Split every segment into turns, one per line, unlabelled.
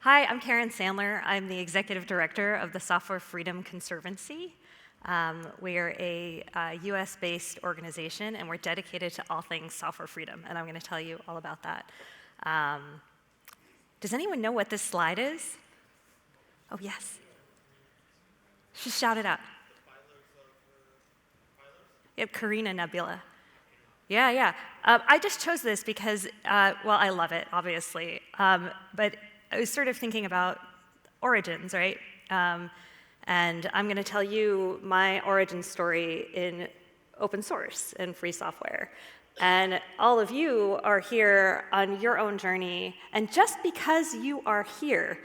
Hi, I'm Karen Sandler. I'm the executive director of the Software Freedom Conservancy. We are a US-based organization, and we're dedicated to all things software freedom, and I'm going to tell you all about that. Does anyone know what this slide is? Oh, yes. Just shout it out. Yep, Carina Nebula. Yeah. I just chose this because, well, I love it, obviously, but I was sort of thinking about origins, right? And I'm going to tell you my origin story in open source and free software. And all of you are here on your own journey, and just because you are here,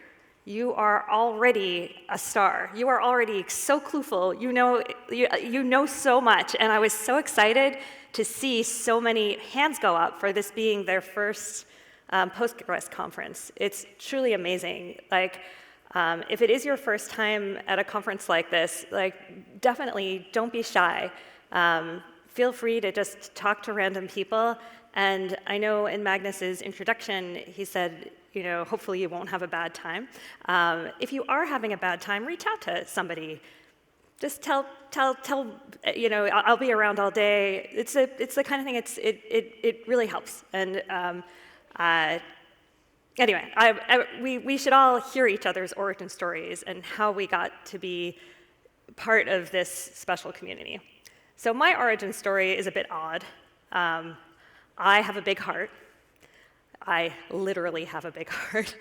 you are already a star. You are already so clueful. You know so much, and I was so excited to see so many hands go up for this being their first Postgres conference. It's truly amazing. If it is your first time at a conference like this, definitely don't be shy. Feel free to just talk to random people. And I know in Magnus's introduction, he said, hopefully you won't have a bad time. If you are having a bad time, reach out to somebody. Just tell, I'll be around all day. It's the kind of thing, it really helps. And anyway, we should all hear each other's origin stories and how we got to be part of this special community. So my origin story is a bit odd. I have a big heart. I literally have a big heart.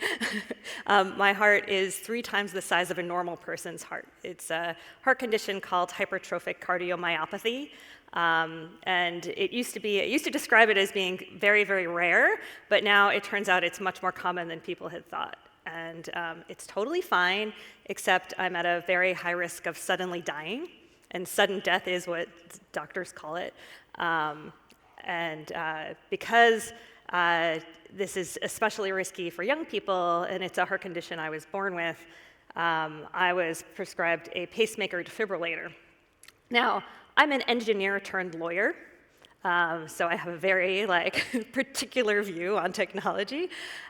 My heart is 3 times the size of a normal person's heart. It's a heart condition called hypertrophic cardiomyopathy. And it used to describe it as being very, very rare, but now it turns out it's much more common than people had thought. And it's totally fine, except I'm at a very high risk of suddenly dying, and sudden death is what doctors call it. Because this is especially risky for young people, and it's a heart condition I was born with, I was prescribed a pacemaker defibrillator. Now, I'm an engineer turned lawyer, so I have a very particular view on technology.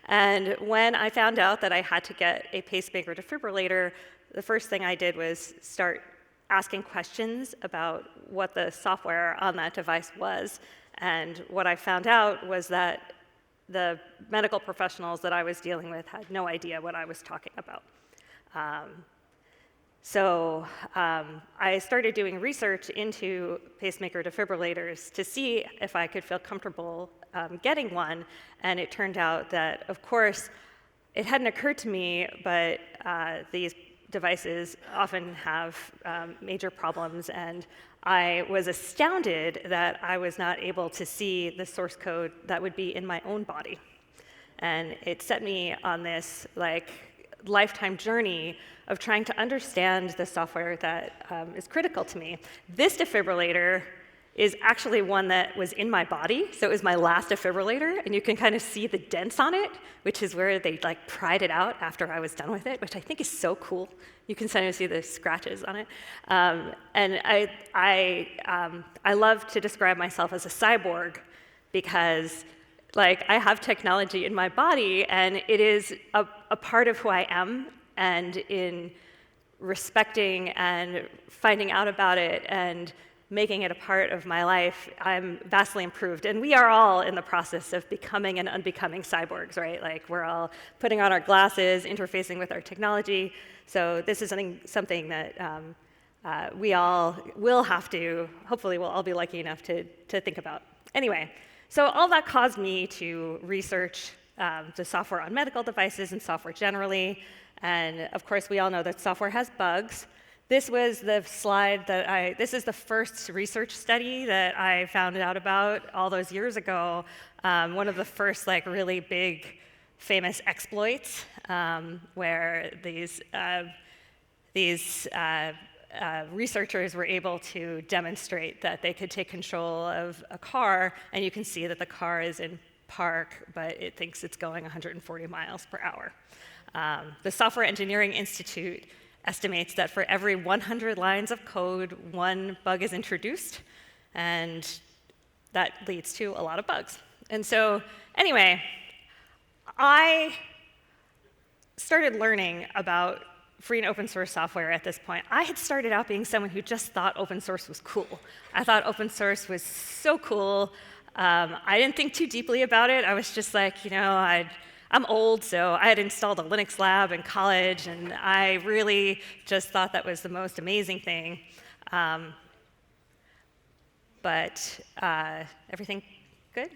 And when I found out that I had to get a pacemaker defibrillator, the first thing I did was start asking questions about what the software on that device was. And what I found out was that the medical professionals that I was dealing with had no idea what I was talking about. So I started doing research into pacemaker defibrillators to see if I could feel comfortable getting one, and it turned out that, of course, it hadn't occurred to me, but these devices often have major problems, and I was astounded that I was not able to see the source code that would be in my own body. And it set me on this lifetime journey of trying to understand the software that is critical to me. This defibrillator is actually one that was in my body, so it was my last defibrillator, and you can kind of see the dents on it, which is where they pried it out after I was done with it, which I think is so cool. You can kind of see the scratches on it. And I love to describe myself as a cyborg because I have technology in my body, and it is a part of who I am, and in respecting and finding out about it and making it a part of my life, I'm vastly improved. And we are all in the process of becoming and unbecoming cyborgs, right? We're all putting on our glasses, interfacing with our technology. So this is something that we all will have to, hopefully we'll all be lucky enough to think about. Anyway, so all that caused me to research the software on medical devices and software generally. And of course, we all know that software has bugs. This was the slide this is the first research study that I found out about all those years ago. One of the first really big famous exploits where these researchers were able to demonstrate that they could take control of a car, and you can see that the car is in park, but it thinks it's going 140 miles per hour. The Software Engineering Institute estimates that for every 100 lines of code, 1 bug is introduced, and that leads to a lot of bugs. And so, anyway, I started learning about free and open source software at this point, I had started out being someone who just thought open source was cool. I thought open source was so cool. I didn't think too deeply about it. I was just like, I'm old, so I had installed a Linux lab in college, and I really just thought that was the most amazing thing. But everything good?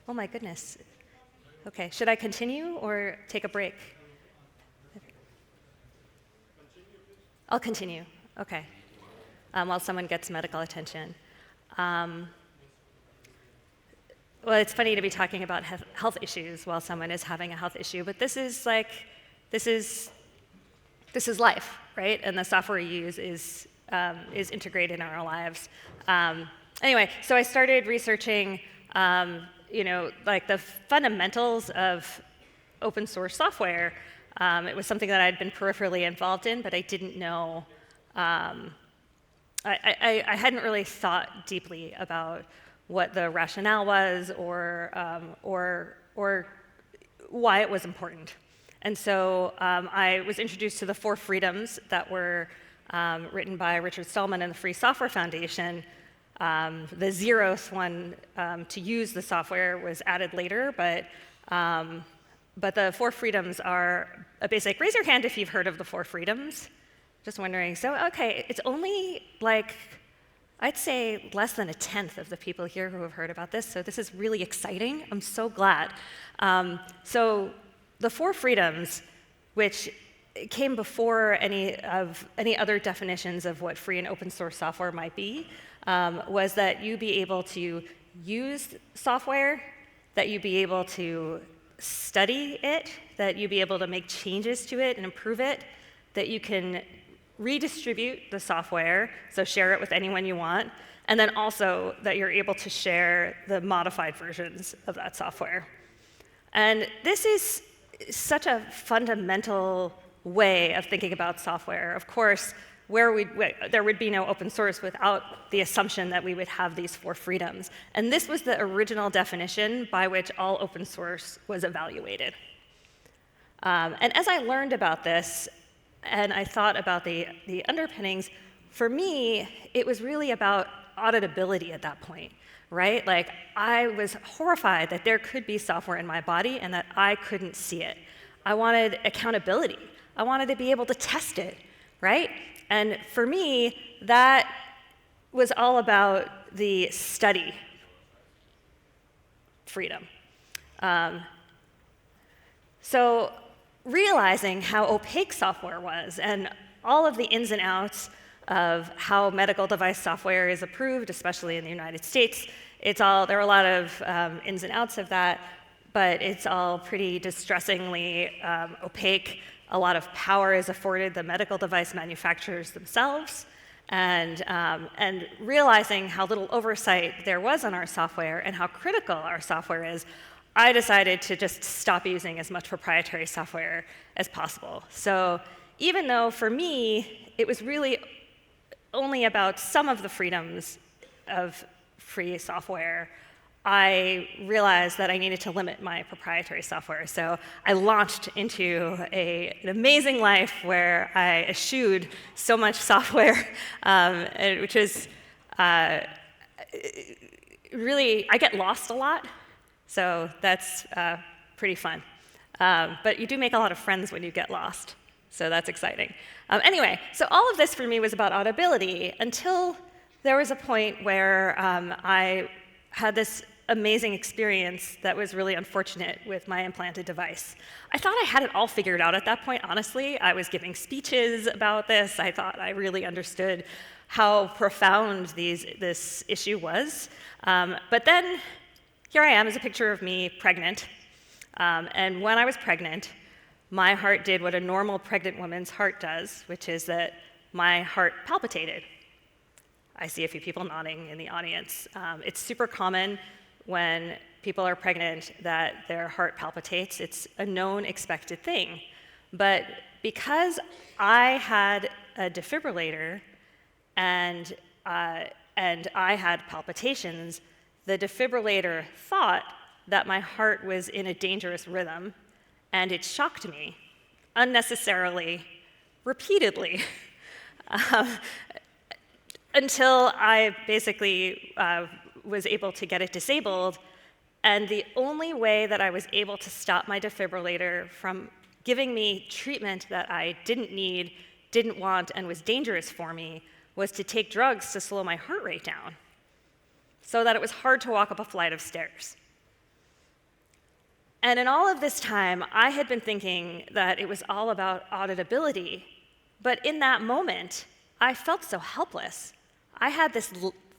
Oh my goodness. Okay, should I continue or take a break? I'll continue, okay, while someone gets medical attention. Well, it's funny to be talking about health issues while someone is having a health issue, but this is life, right? And the software we use is integrated in our lives. Anyway, so I started researching like the fundamentals of open source software. It was something that I'd been peripherally involved in, but I didn't know. I hadn't really thought deeply about what the rationale was or why it was important. And so I was introduced to the 4 freedoms that were written by Richard Stallman and the Free Software Foundation. The 0th one to use the software was added later, but the 4 freedoms are a basic. Raise your hand if you've heard of the 4 freedoms. Just wondering. So, okay, it's only like, I'd say less than 1/10 of the people here who have heard about this, so this is really exciting. I'm so glad. So the 4 freedoms, which came before any other definitions of what free and open source software might be, was that you be able to use software, that you be able to study it, that you be able to make changes to it and improve it, that you can redistribute the software, so share it with anyone you want, and then also that you're able to share the modified versions of that software. And this is such a fundamental way of thinking about software. Of course, there would be no open source without the assumption that we would have these 4 freedoms. And this was the original definition by which all open source was evaluated. And as I learned about this, and I thought about the underpinnings, for me, it was really about auditability at that point, right? Like, I was horrified that there could be software in my body and that I couldn't see it. I wanted accountability. I wanted to be able to test it, right? And for me, that was all about the study freedom. So realizing how opaque software was and all of the ins and outs of how medical device software is approved, especially in the United States, there are a lot of ins and outs of that, but it's all pretty distressingly opaque. A lot of power is afforded the medical device manufacturers themselves, and realizing how little oversight there was on our software and how critical our software is, I decided to just stop using as much proprietary software as possible. So even though for me, it was really only about some of the freedoms of free software, I realized that I needed to limit my proprietary software. So I launched into an amazing life where I eschewed so much software, which is really, I get lost a lot. So that's pretty fun. But you do make a lot of friends when you get lost. So that's exciting. Anyway, so all of this for me was about audibility until there was a point where I had this amazing experience that was really unfortunate with my implanted device. I thought I had it all figured out at that point, honestly. I was giving speeches about this. I thought I really understood how profound this issue was. But then here I am is a picture of me pregnant. And when I was pregnant, my heart did what a normal pregnant woman's heart does, which is that my heart palpitated. I see a few people nodding in the audience. It's super common when people are pregnant that their heart palpitates. It's a known expected thing. But because I had a defibrillator and I had palpitations, the defibrillator thought that my heart was in a dangerous rhythm, and it shocked me unnecessarily, repeatedly, until I basically was able to get it disabled. And the only way that I was able to stop my defibrillator from giving me treatment that I didn't need, didn't want, and was dangerous for me was to take drugs to slow my heart rate down so that it was hard to walk up a flight of stairs. And in all of this time, I had been thinking that it was all about auditability. But in that moment, I felt so helpless. I had this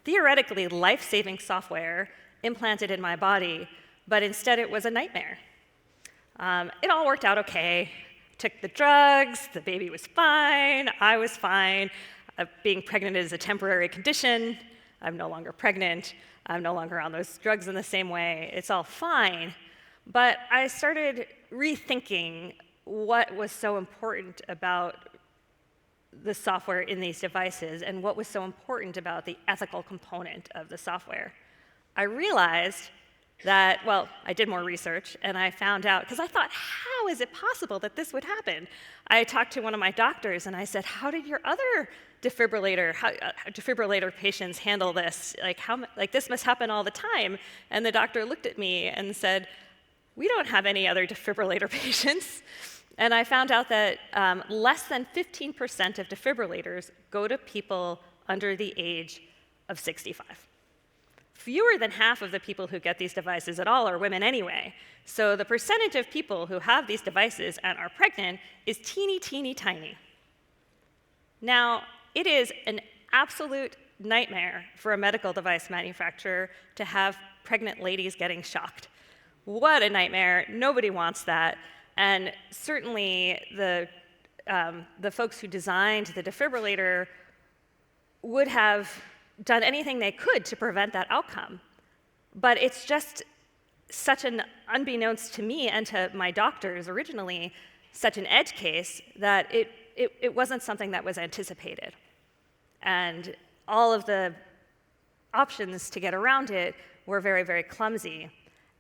theoretically life-saving software implanted in my body, but instead it was a nightmare. It all worked out okay. Took the drugs, the baby was fine, I was fine. Being pregnant is a temporary condition. I'm no longer pregnant. I'm no longer on those drugs in the same way. It's all fine. But I started rethinking what was so important about the software in these devices and what was so important about the ethical component of the software. I realized that, well, I did more research and I found out, because I thought, how is it possible that this would happen? I talked to one of my doctors and I said, how did your other defibrillator patients handle this? Like this must happen all the time. And the doctor looked at me and said, we don't have any other defibrillator patients. And I found out that less than 15% of defibrillators go to people under the age of 65. Fewer than half of the people who get these devices at all are women anyway. So the percentage of people who have these devices and are pregnant is teeny, teeny, tiny. Now, it is an absolute nightmare for a medical device manufacturer to have pregnant ladies getting shocked. What a nightmare. Nobody wants that. And certainly the folks who designed the defibrillator would have done anything they could to prevent that outcome. But it's just such an, unbeknownst to me and to my doctors originally, such an edge case that it wasn't something that was anticipated. And all of the options to get around it were very, very clumsy.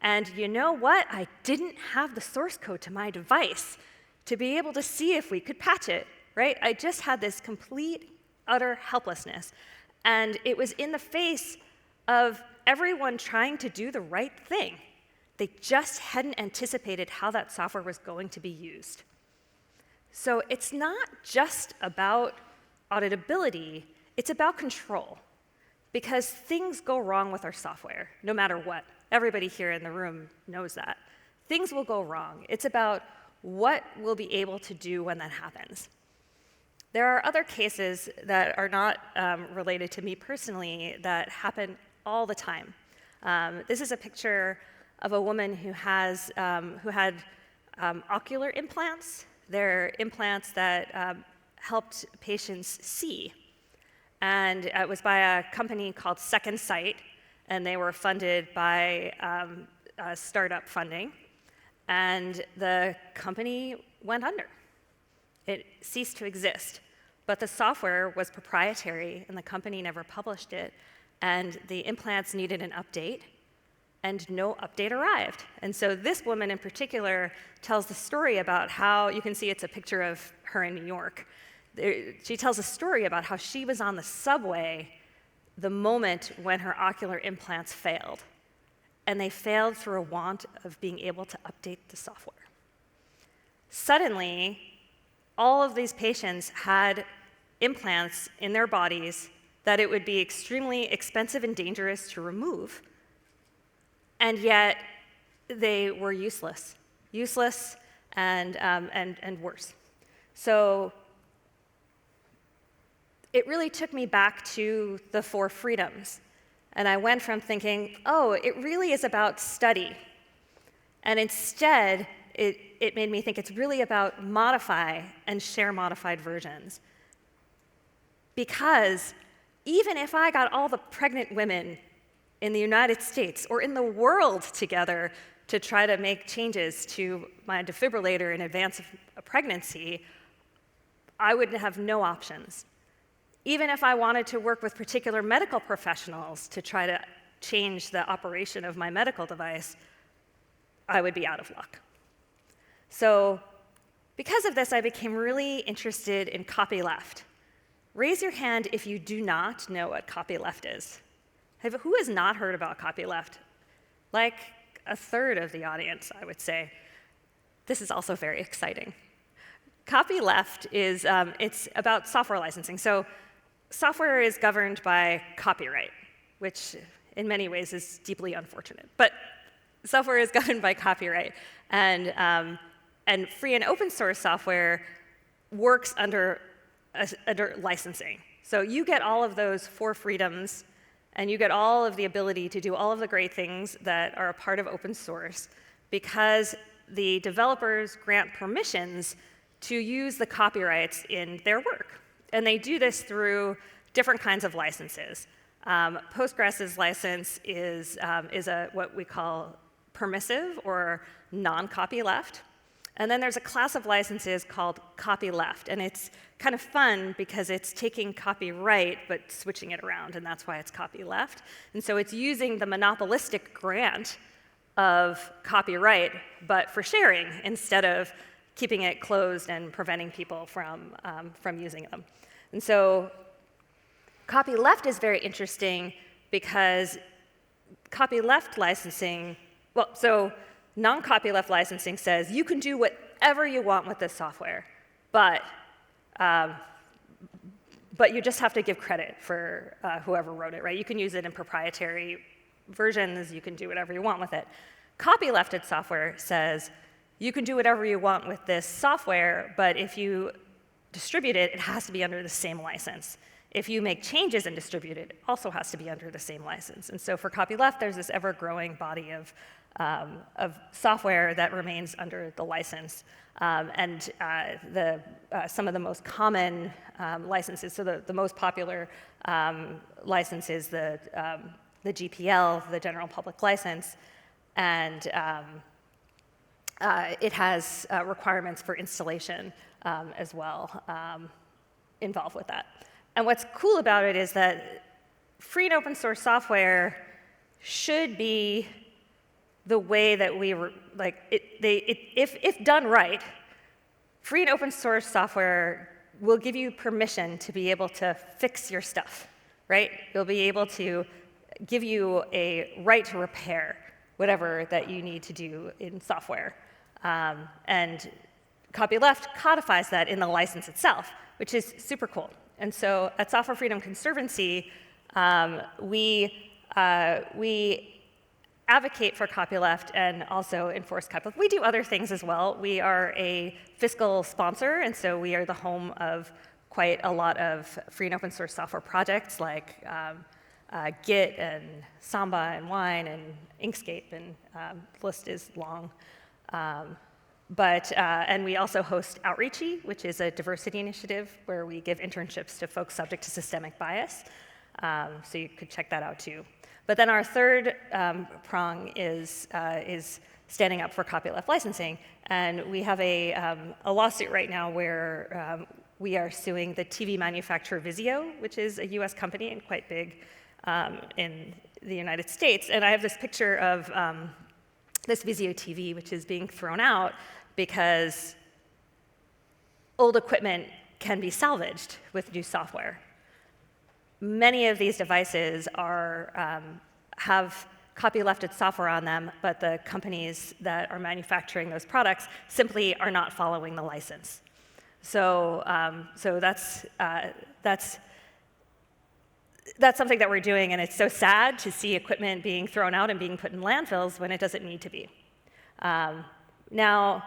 And you know what? I didn't have the source code to my device to be able to see if we could patch it, right? I just had this complete, utter helplessness. And it was in the face of everyone trying to do the right thing. They just hadn't anticipated how that software was going to be used. So it's not just about auditability, it's about control. Because things go wrong with our software, no matter what. Everybody here in the room knows that. Things will go wrong. It's about what we'll be able to do when that happens. There are other cases that are not related to me personally that happen all the time. This is a picture of a woman who had ocular implants. They're implants that helped patients see. And it was by a company called Second Sight, and they were funded by startup funding. And the company went under. It ceased to exist. But the software was proprietary, and the company never published it. And the implants needed an update, and no update arrived. And so this woman in particular tells the story about how, you can see it's a picture of her in New York. She tells a story about how she was on the subway the moment when her ocular implants failed. And they failed through a want of being able to update the software. Suddenly, all of these patients had implants in their bodies that it would be extremely expensive and dangerous to remove. And yet, they were useless and worse. So it really took me back to the 4 freedoms. And I went from thinking, oh, it really is about study. And instead, it made me think it's really about modify and share modified versions. Because even if I got all the pregnant women in the United States or in the world together to try to make changes to my defibrillator in advance of a pregnancy, I would have no options. Even if I wanted to work with particular medical professionals to try to change the operation of my medical device, I would be out of luck. So because of this, I became really interested in copyleft. Raise your hand if you do not know what copyleft is. Who has not heard about copyleft? Like a third of the audience, I would say. This is also very exciting. Copyleft is, it's about software licensing. So software is governed by copyright, which in many ways is deeply unfortunate. But software is governed by copyright. And free and open source software works under licensing. So you get all of those 4 freedoms, and you get all of the ability to do all of the great things that are a part of open source because the developers grant permissions to use the copyrights in their work. And they do this through different kinds of licenses. Postgres' license is what we call permissive or non-copyleft. And then there's a class of licenses called copyleft, and it's kind of fun because it's taking copyright but switching it around, and that's why it's copyleft. And so it's using the monopolistic grant of copyright, but for sharing instead of keeping it closed and preventing people from using them. And so copyleft is very interesting because copyleft licensing, well, so non-copyleft licensing says you can do whatever you want with this software, but you just have to give credit for whoever wrote it, right? You can use it in proprietary versions, you can do whatever you want with it. Copylefted software says you can do whatever you want with this software, but if you distribute it, it has to be under the same license. If you make changes and distribute it, it also has to be under the same license. And so for copyleft, there's this ever-growing body of software that remains under the license. Some of the most common licenses, so the most popular license is the GPL, the General Public License, and it has requirements for installation as well involved with that. And what's cool about it is that free and open source software should be the way that we if done right, free and open source software will give you permission to be able to fix your stuff, right? It'll be able to give you a right to repair whatever that you need to do in software. And copyleft codifies that in the license itself, which is super cool. And so at Software Freedom Conservancy, we advocate for copyleft and also enforce copyleft. We do other things as well. We are a fiscal sponsor, and so we are the home of quite a lot of free and open source software projects like Git and Samba and Wine and Inkscape, and the list is long. And we also host Outreachy, which is a diversity initiative where we give internships to folks subject to systemic bias. So you could check that out too. But then our third prong is standing up for copyleft licensing. And we have a lawsuit right now where we are suing the TV manufacturer Vizio, which is a US company and quite big in the United States. And I have this picture of this Vizio TV, which is being thrown out because old equipment can be salvaged with new software. Many of these devices have copylefted software on them, but the companies that are manufacturing those products simply are not following the license. So that's something that we're doing, and it's so sad to see equipment being thrown out and being put in landfills when it doesn't need to be. Now,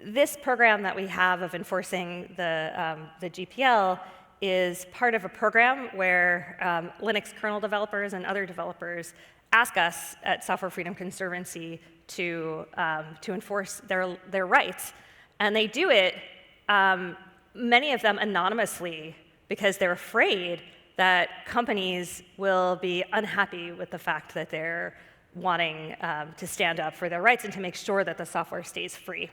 this program that we have of enforcing the GPL is part of a program where Linux kernel developers and other developers ask us at Software Freedom Conservancy to enforce their rights. And they do it, many of them anonymously, because they're afraid that companies will be unhappy with the fact that they're wanting to stand up for their rights and to make sure that the software stays free.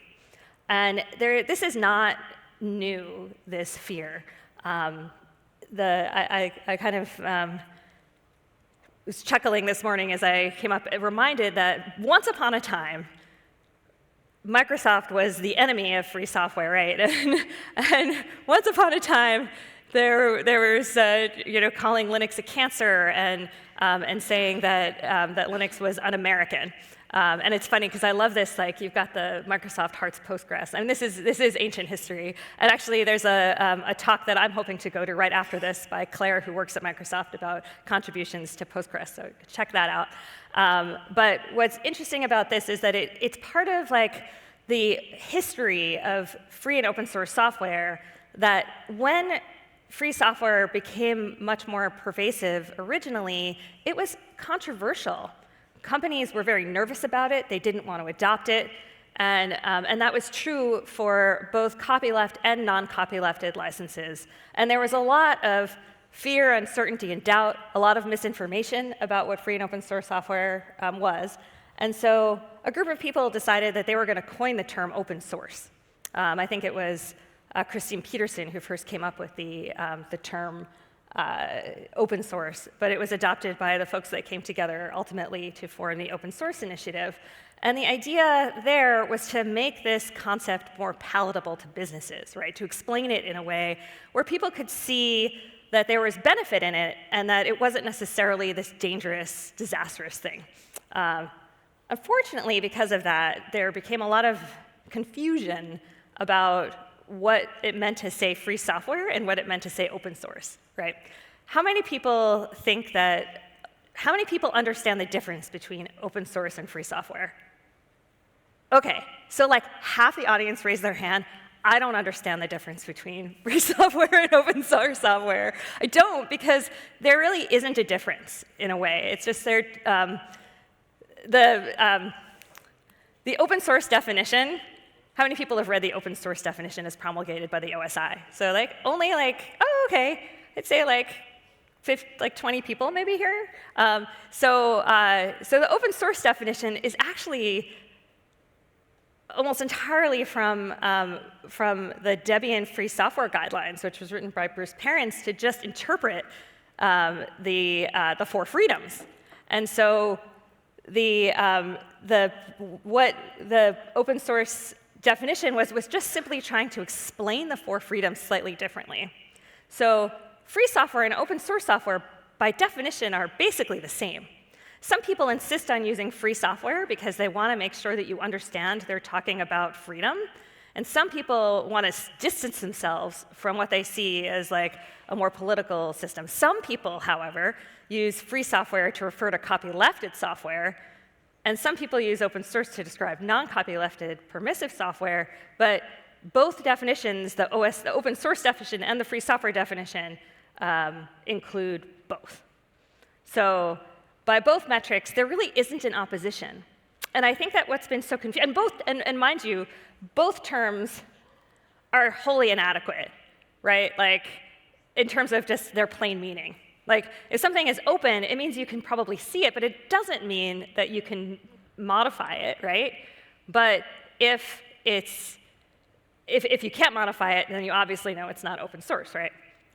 And this is not new, this fear. I kind of was chuckling this morning as I came up, reminded that once upon a time, Microsoft was the enemy of free software, right? And once upon a time, there was calling Linux a cancer and saying that Linux was un-American. And it's funny because I love this. Like you've got the Microsoft Hearts Postgres. I mean, this is ancient history. And actually, there's a talk that I'm hoping to go to right after this by Claire, who works at Microsoft, about contributions to Postgres. So check that out. But what's interesting about this is that it's part of like the history of free and open source software. That when free software became much more pervasive originally, it was controversial. Companies were very nervous about it. They didn't want to adopt it. And that was true for both copyleft and non-copylefted licenses. And there was a lot of fear, uncertainty, and doubt, a lot of misinformation about what free and open source software was. And so a group of people decided that they were going to coin the term open source. I think it was Christine Peterson who first came up with the term open source, but it was adopted by the folks that came together ultimately to form the Open Source Initiative. And the idea there was to make this concept more palatable to businesses, right? To explain it in a way where people could see that there was benefit in it and that it wasn't necessarily this dangerous, disastrous thing. Unfortunately, because of that, there became a lot of confusion about what it meant to say free software and what it meant to say open source, right? How many people understand the difference between open source and free software? Okay, so like half the audience raised their hand. I don't understand the difference between free software and open source software. I don't, because there really isn't a difference in a way. It's just the open source definition. How many people have read the open source definition as promulgated by the OSI? So like only like, oh, okay, I'd say like 20 people maybe here. So the open source definition is actually almost entirely from the Debian free software guidelines, which was written by Bruce Perens to just interpret the four freedoms. And so what the open source definition was just simply trying to explain the four freedoms slightly differently. So free software and open source software, by definition, are basically the same. Some people insist on using free software because they want to make sure that you understand they're talking about freedom. And some people want to distance themselves from what they see as like a more political system. Some people, however, use free software to refer to copylefted software. And some people use open source to describe non-copylefted permissive software, but both definitions, the open source definition and the free software definition, include both. So by both metrics, there really isn't an opposition. And I think that what's been so confusing, and mind you, both terms are wholly inadequate, right? Like, in terms of just their plain meaning. Like, if something is open, it means you can probably see it, but it doesn't mean that you can modify it, right? But if you can't modify it, then you obviously know it's not open source, right?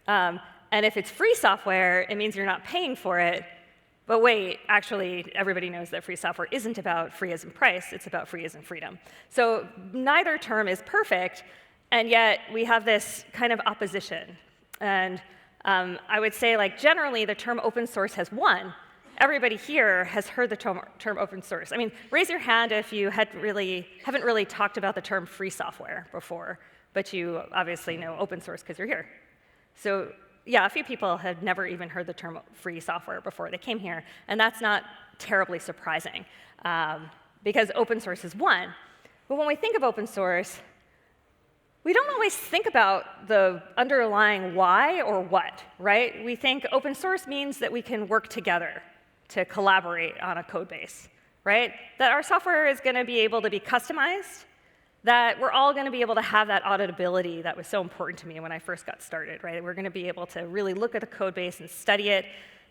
And if it's free software, it means you're not paying for it. But wait, actually, everybody knows that free software isn't about free as in price, it's about free as in freedom. So neither term is perfect, and yet we have this kind of opposition. And I would say, like, generally, the term open source has won. Everybody here has heard the term open source. I mean, raise your hand if you haven't really talked about the term free software before, but you obviously know open source because you're here. So yeah, a few people have never even heard the term free software before they came here, and that's not terribly surprising because open source is won. But when we think of open source, we don't always think about the underlying why or what, right? We think open source means that we can work together to collaborate on a code base, right? That our software is going to be able to be customized, that we're all going to be able to have that auditability that was so important to me when I first got started, right? We're going to be able to really look at the code base and study it,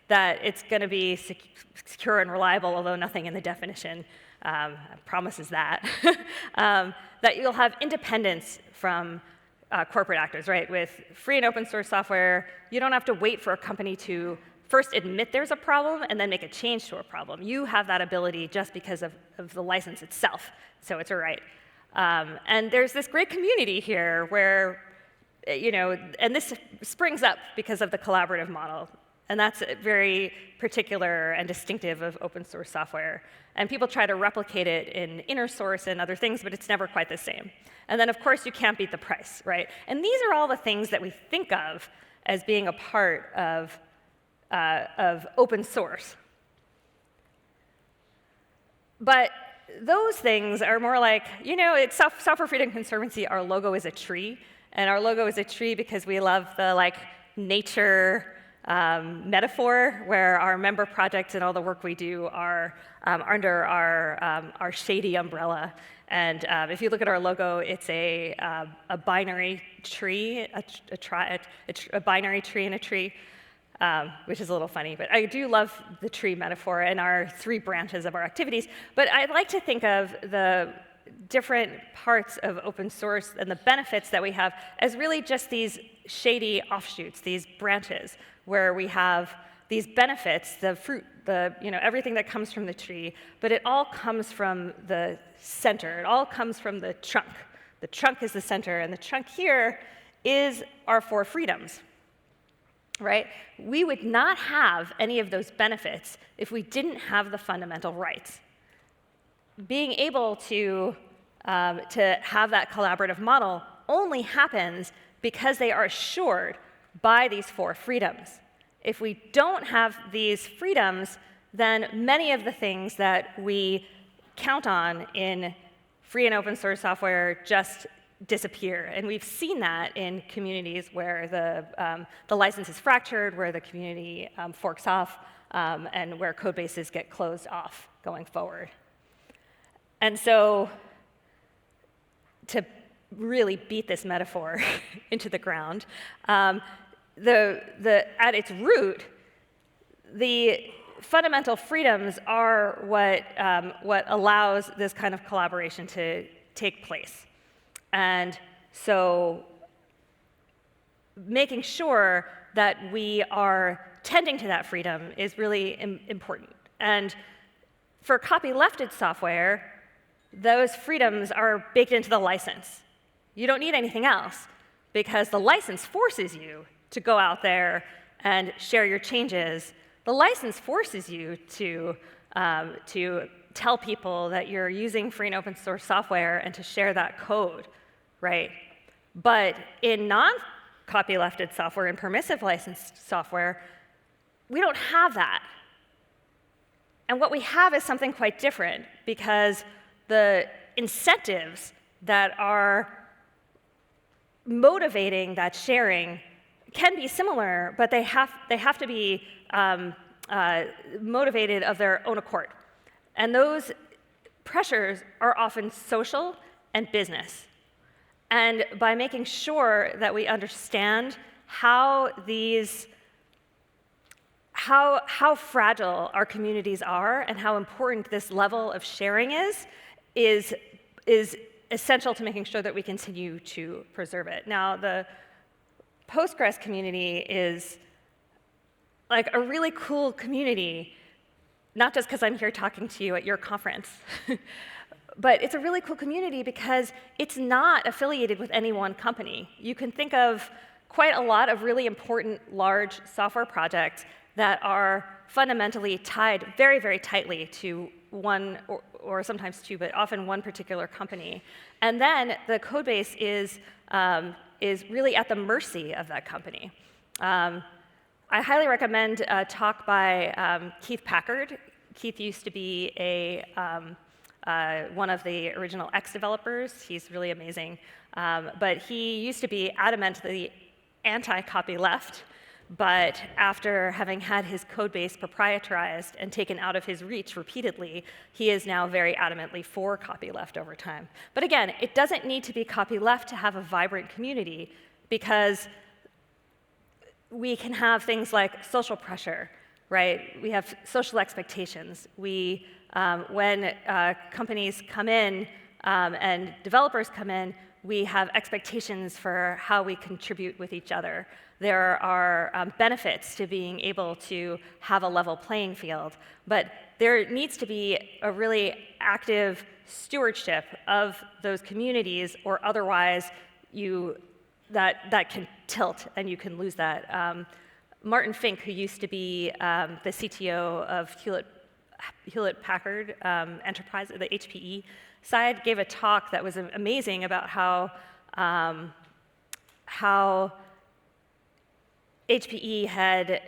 that it's going to be secure and reliable, although nothing in the definition promises that. That you'll have independence from corporate actors, right? With free and open source software, you don't have to wait for a company to first admit there's a problem and then make a change to a problem. You have that ability just because of the license itself, so it's a right. And there's this great community here where, and this springs up because of the collaborative model. And that's very particular and distinctive of open source software. And people try to replicate it in inner source and other things, but it's never quite the same. And then, of course, you can't beat the price, right? And these are all the things that we think of as being a part of open source. But those things are more like, it's Software Freedom Conservancy, our logo is a tree. And our logo is a tree because we love the nature metaphor, where our member projects and all the work we do are under our shady umbrella. And if you look at our logo, it's a binary tree, a binary tree in a tree. Which is a little funny, but I do love the tree metaphor and our 3 branches of our activities. But I like to think of the different parts of open source and the benefits that we have as really just these shady offshoots, these branches, where we have these benefits, the fruit, everything that comes from the tree, but it all comes from the center. It all comes from the trunk. The trunk is the center, and the trunk here is our 4 freedoms. Right? We would not have any of those benefits if we didn't have the fundamental rights. Being able to have that collaborative model only happens because they are assured by these 4 freedoms. If we don't have these freedoms, then many of the things that we count on in free and open source software just disappear. And we've seen that in communities where the license is fractured, where the community forks off, and where code bases get closed off going forward. And so to really beat this metaphor into the ground, at its root, the fundamental freedoms are what allows this kind of collaboration to take place. And so making sure that we are tending to that freedom is really important. And for copylefted software, those freedoms are baked into the license. You don't need anything else, because the license forces you to go out there and share your changes. The license forces you to tell people that you're using free and open source software and to share that code. Right? But in non-copylefted software and permissive licensed software, we don't have that. And what we have is something quite different, because the incentives that are motivating that sharing can be similar, but they have to be motivated of their own accord. And those pressures are often social and business. And by making sure that we understand how fragile our communities are and how important this level of sharing is essential to making sure that we continue to preserve it. Now, the Postgres community is like a really cool community, not just because I'm here talking to you at your conference, but it's a really cool community because it's not affiliated with any one company. You can think of quite a lot of really important large software projects that are fundamentally tied very, very tightly to one, or sometimes two, but often one particular company. And then the code base is really at the mercy of that company. I highly recommend a talk by Keith Packard. Keith used to be one of the original X developers. He's really amazing. But he used to be adamantly anti-copyleft, but after having had his code base proprietarized and taken out of his reach repeatedly, he is now very adamantly for copyleft over time. But again, it doesn't need to be copyleft to have a vibrant community, because we can have things like social pressure, right? We have social expectations. When companies come in and developers come in, we have expectations for how we contribute with each other. There are benefits to being able to have a level playing field, but there needs to be a really active stewardship of those communities, or otherwise that can tilt and you can lose that. Martin Fink, who used to be the CTO of Hewlett-Packard Enterprise, the HPE side, gave a talk that was amazing about how HPE had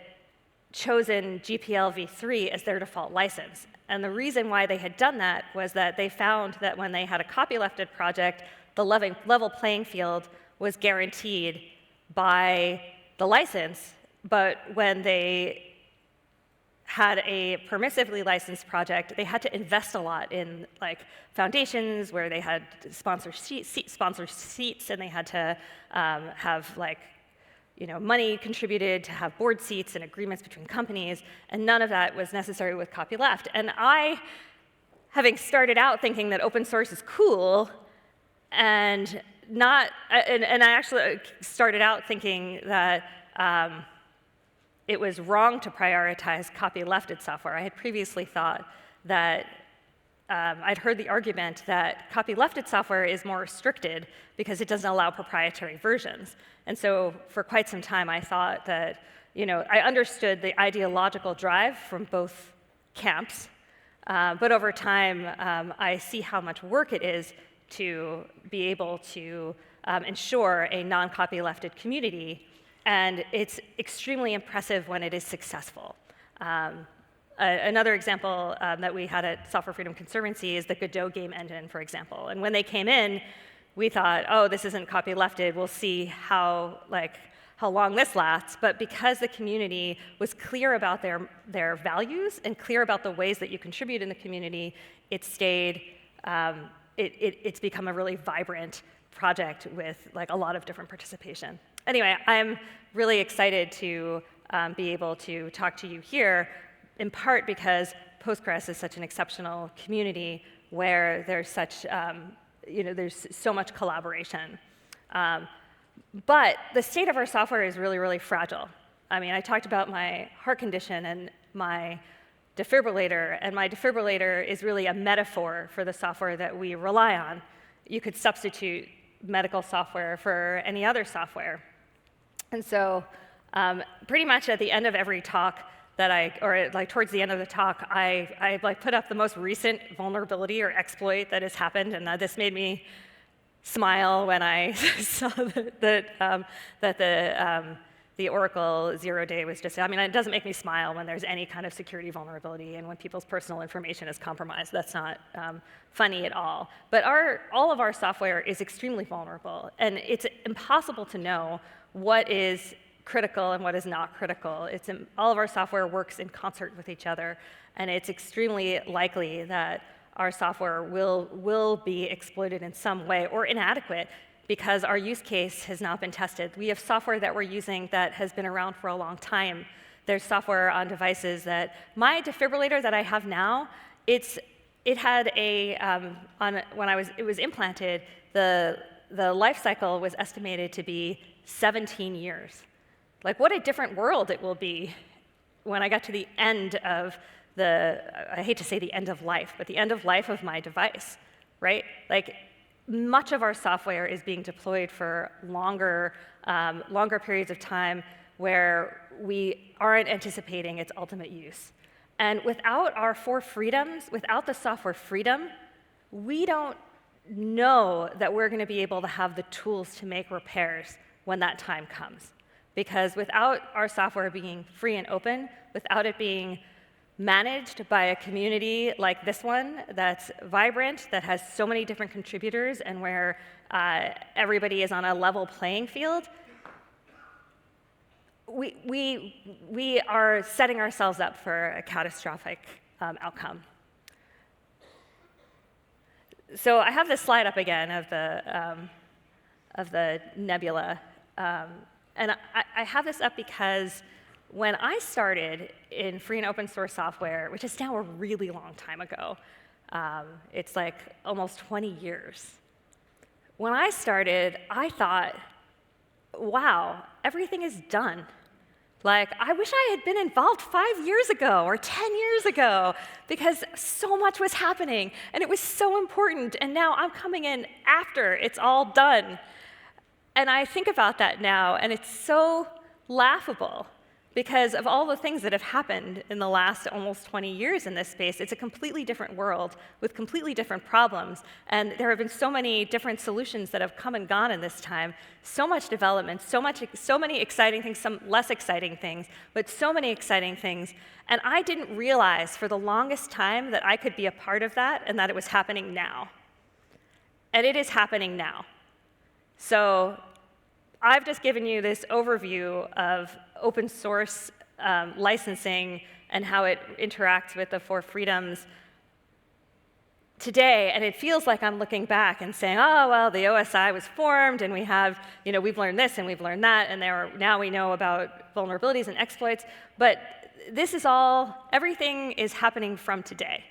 chosen GPL v3 as their default license. And the reason why they had done that was that they found that when they had a copylefted project, the level playing field was guaranteed by the license, but when they had a permissively licensed project, they had to invest a lot in foundations where they had sponsor seats, and they had to have money contributed to have board seats and agreements between companies, and none of that was necessary with copyleft. And I, having started out thinking that open source is cool, and I actually started out thinking that it was wrong to prioritize copylefted software. I had previously thought that I'd heard the argument that copylefted software is more restricted because it doesn't allow proprietary versions. And so for quite some time, I thought that, I understood the ideological drive from both camps, but over time, I see how much work it is to be able to ensure a non-copylefted community, and it's extremely impressive when it is successful. Another example that we had at Software Freedom Conservancy is the Godot game engine, for example. And when they came in, we thought, oh, this isn't copylefted. We'll see how long this lasts. But because the community was clear about their values and clear about the ways that you contribute in the community, it stayed. It's become a really vibrant project with a lot of different participation. Anyway, I'm really excited to be able to talk to you here, in part because Postgres is such an exceptional community where there's such, there's so much collaboration. But the state of our software is really, really fragile. I mean, I talked about my heart condition and my defibrillator, and my defibrillator is really a metaphor for the software that we rely on. You could substitute medical software for any other software. And so pretty much at the end of every talk towards the end of the talk, I put up the most recent vulnerability or exploit that has happened, and this made me smile when I saw that the Oracle 0-day was just, it doesn't make me smile when there's any kind of security vulnerability and when people's personal information is compromised. That's not funny at all. But all of our software is extremely vulnerable, and it's impossible to know what is critical and what is not critical. All of our software works in concert with each other, and it's extremely likely that our software will be exploited in some way or inadequate because our use case has not been tested. We have software that we're using that has been around for a long time. There's software on devices that my defibrillator that I have now, it had when it was implanted, the life cycle was estimated to be 17 years. What a different world it will be when I got to the end of I hate to say the end of life, but the end of life of my device, right? Much of our software is being deployed for longer periods of time where we aren't anticipating its ultimate use. And without our four freedoms, without the software freedom, we don't know that we're going to be able to have the tools to make repairs when that time comes. Because without our software being free and open, without it being managed by a community like this one that's vibrant, that has so many different contributors, and where everybody is on a level playing field, we are setting ourselves up for a catastrophic outcome. So I have this slide up again of the nebula. And I have this up because when I started in free and open source software, which is now a really long time ago, it's like almost 20 years. When I started, I thought, wow, everything is done. Like, I wish I had been involved 5 years ago or 10 years ago, because so much was happening, and it was so important, and now I'm coming in after it's all done. And I think about that now, and it's so laughable, because of all the things that have happened in the last almost 20 years in this space. It's a completely different world with completely different problems, and there have been so many different solutions that have come and gone in this time. So much development, so many exciting things, some less exciting things, but so many exciting things. And I didn't realize for the longest time that I could be a part of that and that it was happening now. And it is happening now. So I've just given you this overview of open source licensing and how it interacts with the four freedoms today, and it feels like I'm looking back and saying, oh, well, the OSI was formed, and we have, we've learned this and we've learned that, and now we know about vulnerabilities and exploits. But this is everything is happening from today,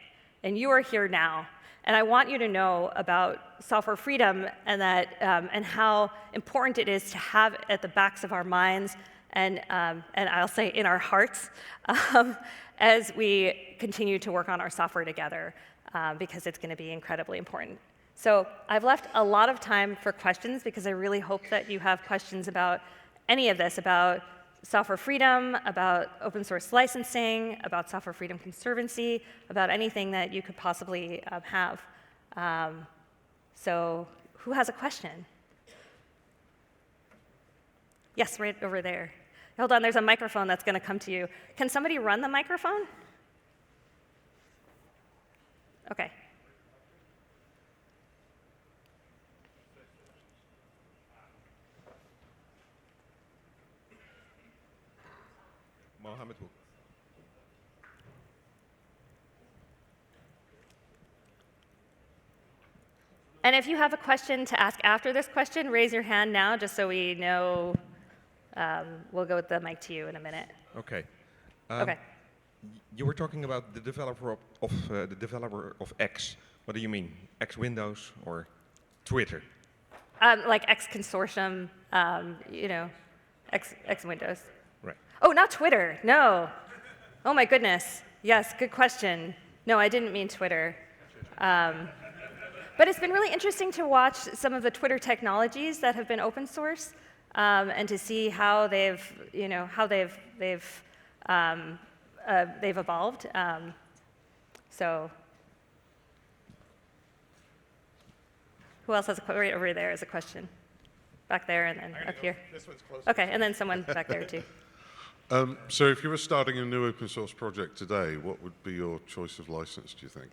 and you are here now. And I want you to know about software freedom and and how important it is to have at the backs of our minds and I'll say in our hearts as we continue to work on our software together, because it's going to be incredibly important. So I've left a lot of time for questions, because I really hope that you have questions about any of this, about software freedom, about open source licensing, about software freedom conservancy, about anything that you could possibly have. So who has a question? Yes, right over there. Hold on, there's a microphone that's going to come to you. Can somebody run the microphone? OK.
Mohammed.
And if you have a question to ask after this question, raise your hand now, just so we know. We'll go with the mic to you in a minute.
Okay.
OK.
You were talking about the developer of X. What do you mean? X Windows or Twitter?
Like X Consortium, X Windows.
Right.
Oh, not Twitter. No. Oh my goodness. Yes, good question. No, I didn't mean Twitter. But it's been really interesting to watch some of the Twitter technologies that have been open source, and to see how they've evolved. So, who else has right over there is a question? Back there and then up here.
This one's close.
OK, and then someone back there too.
So if you were starting a new open source project today, what would be your choice of license, do you think?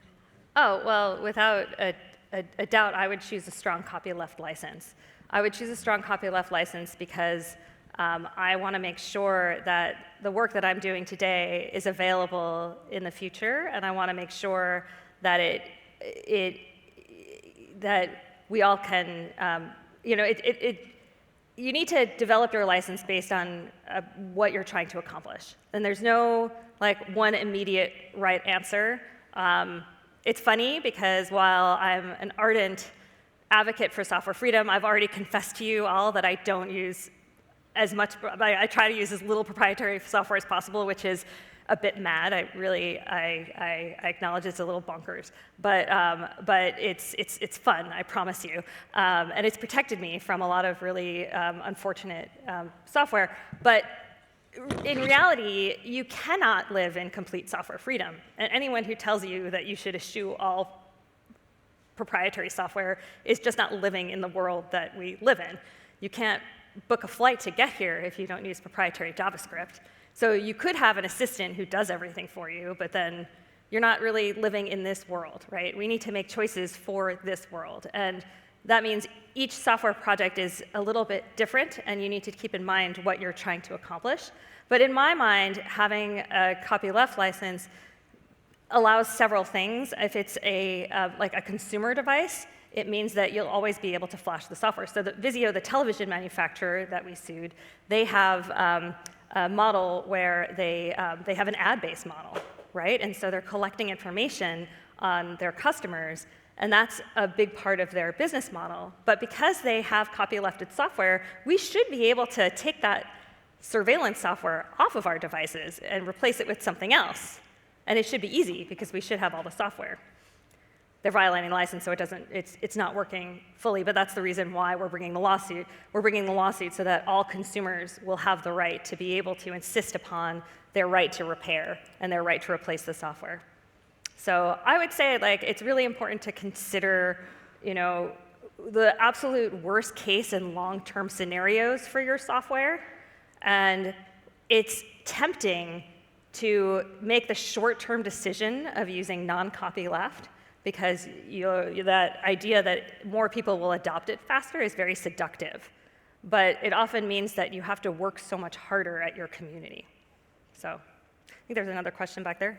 Oh, well, without a doubt, I would choose a strong copyleft license. I would choose a strong copyleft license because I want to make sure that the work that I'm doing today is available in the future, and I want to make sure that that we all can, you need to develop your license based on what you're trying to accomplish. And there's no one immediate right answer. It's funny because while I'm an ardent advocate for software freedom, I've already confessed to you all that I don't use as much, I try to use as little proprietary software as possible, which is a bit mad. I acknowledge it's a little bonkers, but it's fun, I promise you. And it's protected me from a lot of really unfortunate software. But in reality, you cannot live in complete software freedom. And anyone who tells you that you should eschew all proprietary software is just not living in the world that we live in. You can't book a flight to get here if you don't use proprietary JavaScript. So you could have an assistant who does everything for you, but then you're not really living in this world, right? We need to make choices for this world. And that means each software project is a little bit different, and you need to keep in mind what you're trying to accomplish. But in my mind, having a copyleft license allows several things. If it's like a consumer device, it means that you'll always be able to flash the software. So the Vizio, the television manufacturer that we sued, they have a model where they have an ad-based model, right? And so they're collecting information on their customers, and that's a big part of their business model. But because they have copylefted software, we should be able to take that surveillance software off of our devices and replace it with something else. And it should be easy because we should have all the software. They're violating the license, so it's not working fully, but that's the reason why we're bringing the lawsuit. We're bringing the lawsuit so that all consumers will have the right to be able to insist upon their right to repair and their right to replace the software. So I would say, like, it's really important to consider, the absolute worst case and long-term scenarios for your software. And it's tempting to make the short-term decision of using non-copyleft, because that idea that more people will adopt it faster is very seductive. But it often means that you have to work so much harder at your community. So I think there's another question back there.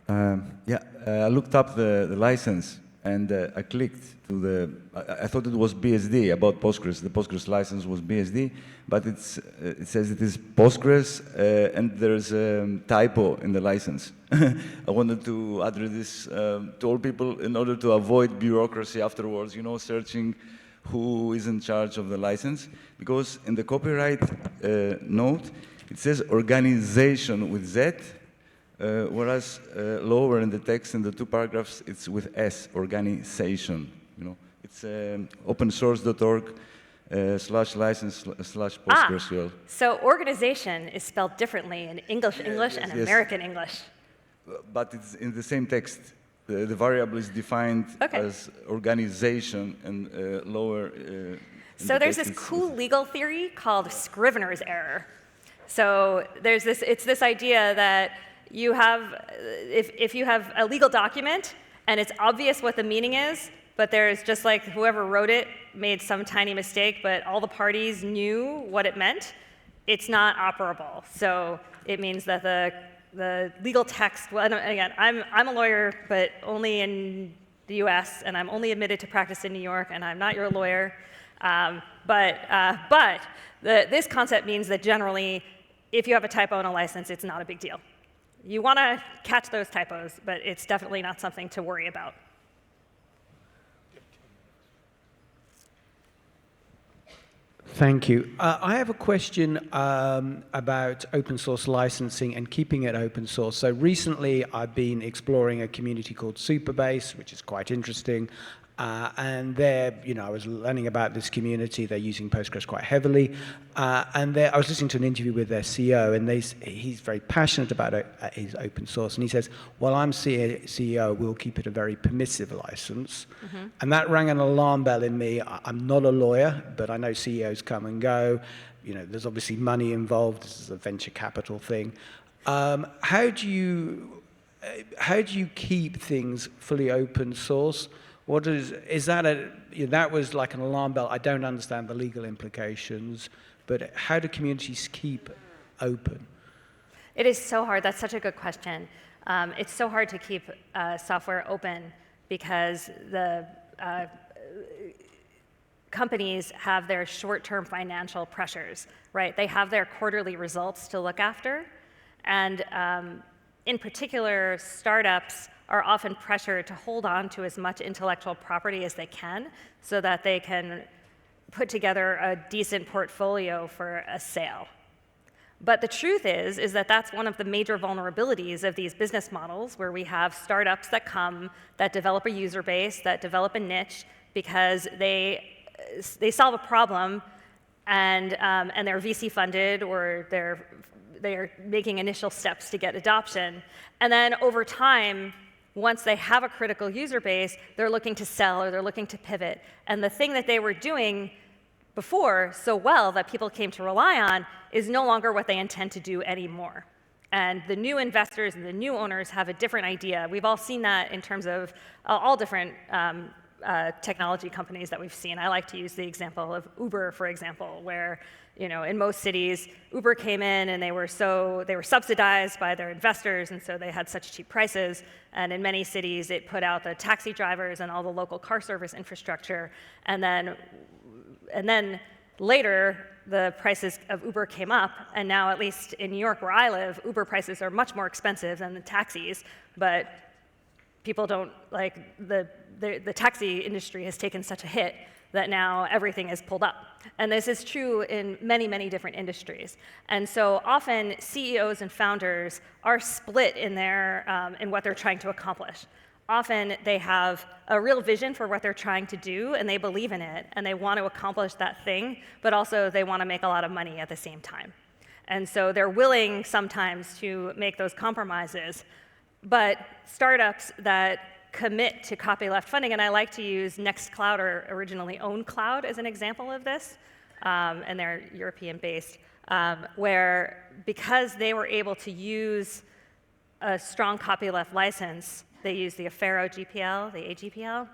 I looked up the license, and I clicked to I thought it was BSD, about Postgres. The Postgres license was BSD, but it says it is Postgres, and there's a typo in the license. I wanted to address this to all people in order to avoid bureaucracy afterwards, searching who is in charge of the license. Because in the copyright note, it says organization with Z, whereas lower in the text, in the 2 paragraphs, it's with S, organization. It's opensource.org /license/PostgreSQL.
So organization is spelled differently in English and American English.
But it's in the same text. The variable is defined as organization, and lower.
So there's this cool legal theory called Scrivener's error. So it's this idea that you have, if you have a legal document and it's obvious what the meaning is, but there's just like whoever wrote it made some tiny mistake, but all the parties knew what it meant, it's not operable. So it means that the legal text, well, again, I'm a lawyer, but only in the US, and I'm only admitted to practice in New York, and I'm not your lawyer. But this concept means that generally, if you have a typo in a license, it's not a big deal. You want to catch those typos, but it's definitely not something to worry about.
Thank you. I have a question about open source licensing and keeping it open source. So recently, I've been exploring a community called Superbase, which is quite interesting. And there, I was learning about this community. They're using Postgres quite heavily. And I was listening to an interview with their CEO, and he's very passionate about his open source. And he says, well, I'm CEO, we'll keep it a very permissive license. Mm-hmm. And that rang an alarm bell in me. I'm not a lawyer, but I know CEOs come and go. There's obviously money involved. This is a venture capital thing. How do you keep things fully open source? What is that that was like an alarm bell. I don't understand the legal implications, but how do communities keep open?
It is so hard. That's such a good question. It's so hard to keep software open because the companies have their short-term financial pressures, right? They have their quarterly results to look after, and in particular, startups are often pressured to hold on to as much intellectual property as they can so that they can put together a decent portfolio for a sale. But the truth is that that's one of the major vulnerabilities of these business models, where we have startups that come, that develop a user base, that develop a niche because they solve a problem, and they're VC funded, or they're making initial steps to get adoption. And then over time, once they have a critical user base, they're looking to sell or they're looking to pivot. And the thing that they were doing before so well that people came to rely on is no longer what they intend to do anymore. And the new investors and the new owners have a different idea. We've all seen that in terms of all different technology companies that we've seen. I like to use the example of Uber, for example, where in most cities, Uber came in and they were subsidized by their investors, and so they had such cheap prices. And in many cities, it put out the taxi drivers and all the local car service infrastructure. And then later, the prices of Uber came up, and now, at least in New York, where I live, Uber prices are much more expensive than the taxis, but people don't, the taxi industry has taken such a hit that now everything is pulled up. And this is true in many, many different industries. And so often, CEOs and founders are split in what they're trying to accomplish. Often they have a real vision for what they're trying to do, and they believe in it, and they want to accomplish that thing, but also they want to make a lot of money at the same time. And so they're willing sometimes to make those compromises. But startups that commit to copyleft funding, and I like to use Nextcloud, or originally OwnCloud, as an example of this, and they're European-based, where because they were able to use a strong copyleft license, they use the Affero GPL, the AGPL.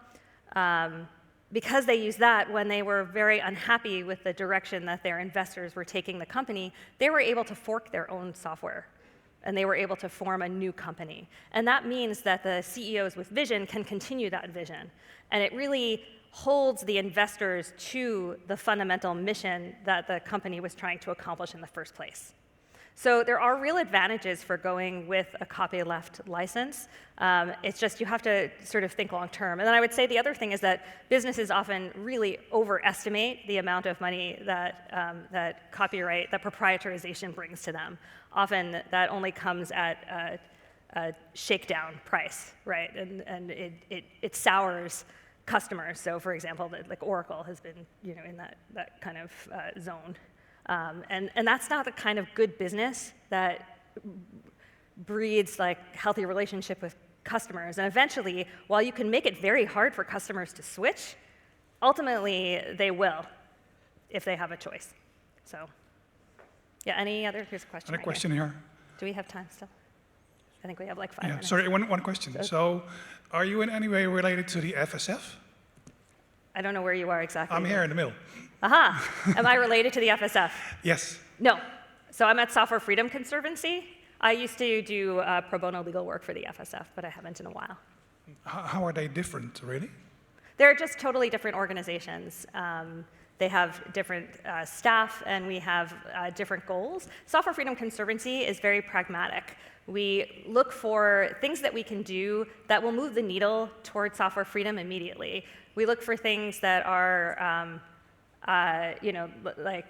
Because they used that when they were very unhappy with the direction that their investors were taking the company, they were able to fork their own software, and they were able to form a new company. And that means that the CEOs with vision can continue that vision. And it really holds the investors to the fundamental mission that the company was trying to accomplish in the first place. So there are real advantages for going with a copyleft license. It's just you have to sort of think long term. And then I would say the other thing is that businesses often really overestimate the amount of money that that proprietarization brings to them. Often that only comes at a shakedown price, right? And it sours customers. So for example, like Oracle has been in that kind of zone. And that's not the kind of good business that breeds healthy relationship with customers. And eventually, while you can make it very hard for customers to switch, ultimately they will if they have a choice. So, yeah, here's a question.
Another question here.
Do we have time still? I think we have 5 minutes.
Sorry, one question. So, are you in any way related to the FSF?
I don't know where you are exactly.
I'm here in the middle.
Aha! Am I related to the FSF?
Yes.
No. So I'm at Software Freedom Conservancy. I used to do pro bono legal work for the FSF, but I haven't in a while.
How are they different, really?
They're just totally different organizations. They have different staff, and we have different goals. Software Freedom Conservancy is very pragmatic. We look for things that we can do that will move the needle toward software freedom immediately. We look for things that are like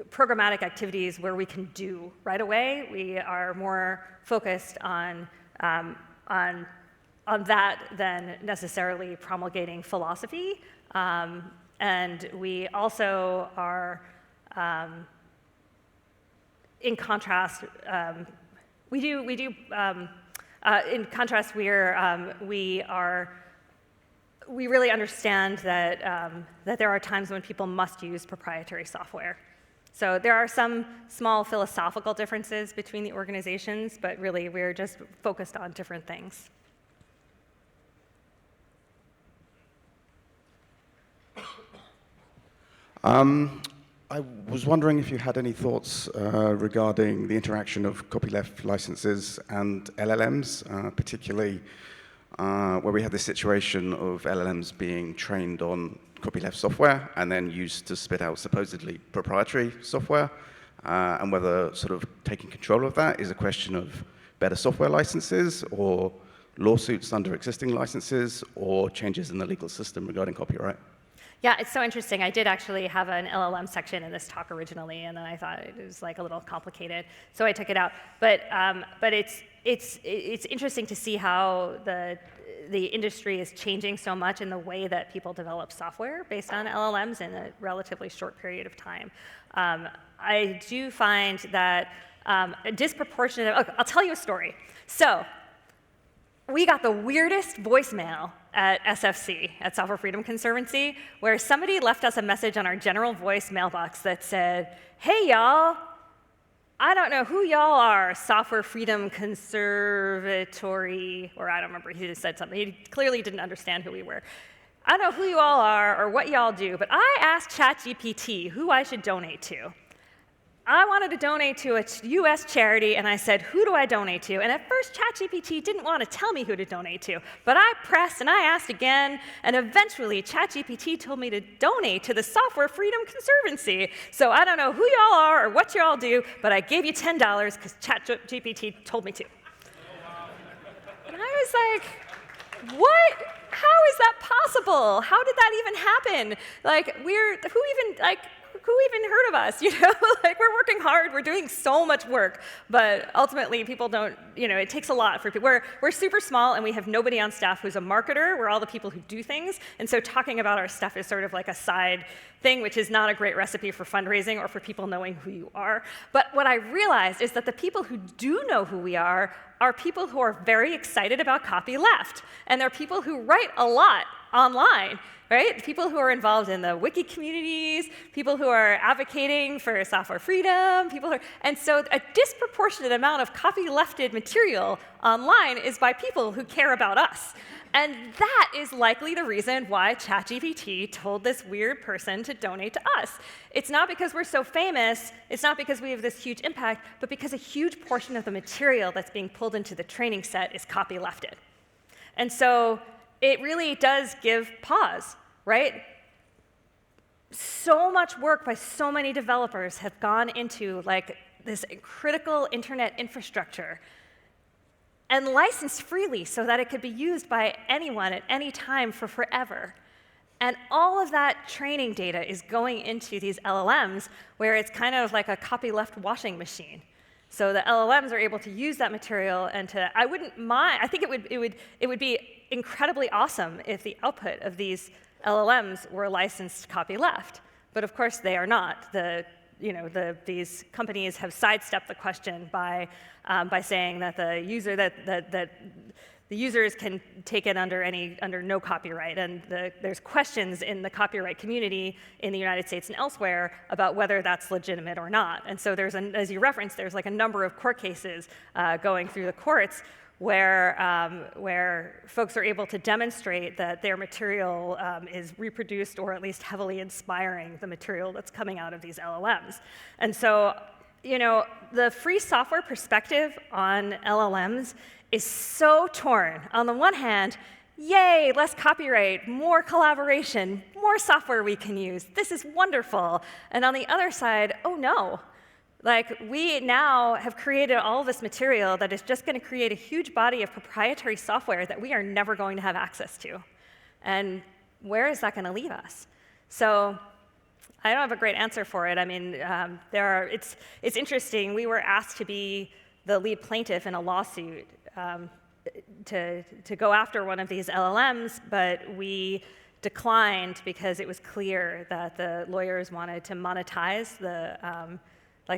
programmatic activities where we can do right away. We are more focused on that than necessarily promulgating philosophy. And we also are, in contrast, in contrast, we really understand that there are times when people must use proprietary software. So there are some small philosophical differences between the organizations, but really we're just focused on different things.
I was wondering if you had any thoughts regarding the interaction of copyleft licenses and LLMs, particularly where we had this situation of LLMs being trained on copyleft software and then used to spit out supposedly proprietary software, and whether sort of taking control of that is a question of better software licenses or lawsuits under existing licenses or changes in the legal system regarding copyright.
Yeah, it's so interesting. I did actually have an LLM section in this talk originally, and then I thought it was a little complicated, so I took it out. But it's interesting to see how the industry is changing so much in the way that people develop software based on LLMs in a relatively short period of time. I do find that a disproportionate. Okay, I'll tell you a story. So we got the weirdest voicemail at SFC, at Software Freedom Conservancy, where somebody left us a message on our general voice mailbox that said, "Hey, y'all, I don't know who y'all are, Software Freedom Conservatory, or I don't remember, he just said something. He clearly didn't understand who we were. I don't know who you all are or what y'all do, but I asked ChatGPT who I should donate to. I wanted to donate to a US charity, and I said, who do I donate to? And at first, ChatGPT didn't want to tell me who to donate to, but I pressed and I asked again, and eventually ChatGPT told me to donate to the Software Freedom Conservancy. So I don't know who y'all are or what y'all do, but I gave you $10 because ChatGPT told me to. And I was like, what? How is that possible? How did that even happen? Like, who even heard of us, you know? Like, we're working hard, we're doing so much work, but ultimately people don't, you know, it takes a lot for people. We're super small and we have nobody on staff who's a marketer. We're all the people who do things, and so talking about our stuff is sort of like a side thing, which is not a great recipe for fundraising or for people knowing who you are. But what I realized is that the people who do know who we are people who are very excited about copyleft, and they're people who write a lot online. Right? People who are involved in the wiki communities, people who are advocating for software freedom, and so a disproportionate amount of copylefted material online is by people who care about us. And that is likely the reason why ChatGPT told this weird person to donate to us. It's not because we're so famous, it's not because we have this huge impact, but because a huge portion of the material that's being pulled into the training set is copylefted. And so it really does give pause, right? So much work by so many developers have gone into like this critical internet infrastructure and licensed freely so that it could be used by anyone at any time for forever. And all of that training data is going into these LLMs where it's kind of like a copyleft washing machine. So the LLMs are able to use that material, and I wouldn't mind. I think it would be incredibly awesome if the output of these LLMs were licensed copyleft, but of course they are not. These companies have sidestepped the question by saying that the users can take it under no copyright, and there's questions in the copyright community in the United States and elsewhere about whether that's legitimate or not. And so as you referenced, there's like a number of court cases going through the courts where folks are able to demonstrate that their material is reproduced or at least heavily inspiring the material that's coming out of these LLMs. And so, you know, the free software perspective on LLMs is so torn. On the one hand, yay, less copyright, more collaboration, more software we can use. This is wonderful. And on the other side, oh no. Like, we now have created all this material that is just going to create a huge body of proprietary software that we are never going to have access to. And where is that going to leave us? So I don't have a great answer for it. I mean, it's interesting. We were asked to be the lead plaintiff in a lawsuit to go after one of these LLMs, but we declined because it was clear that the lawyers wanted to monetize the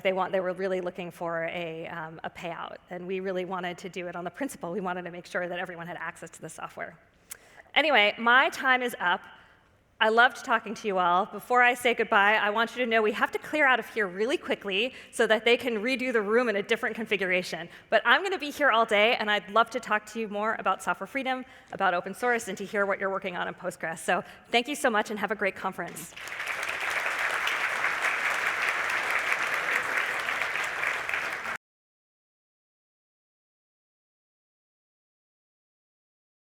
they were really looking for a payout, and we really wanted to do it on the principle. We wanted to make sure that everyone had access to the software. Anyway, my time is up. I loved talking to you all. Before I say goodbye, I want you to know we have to clear out of here really quickly so that they can redo the room in a different configuration. But I'm going to be here all day, and I'd love to talk to you more about software freedom, about open source, and to hear what you're working on in Postgres. So thank you so much, and have a great conference.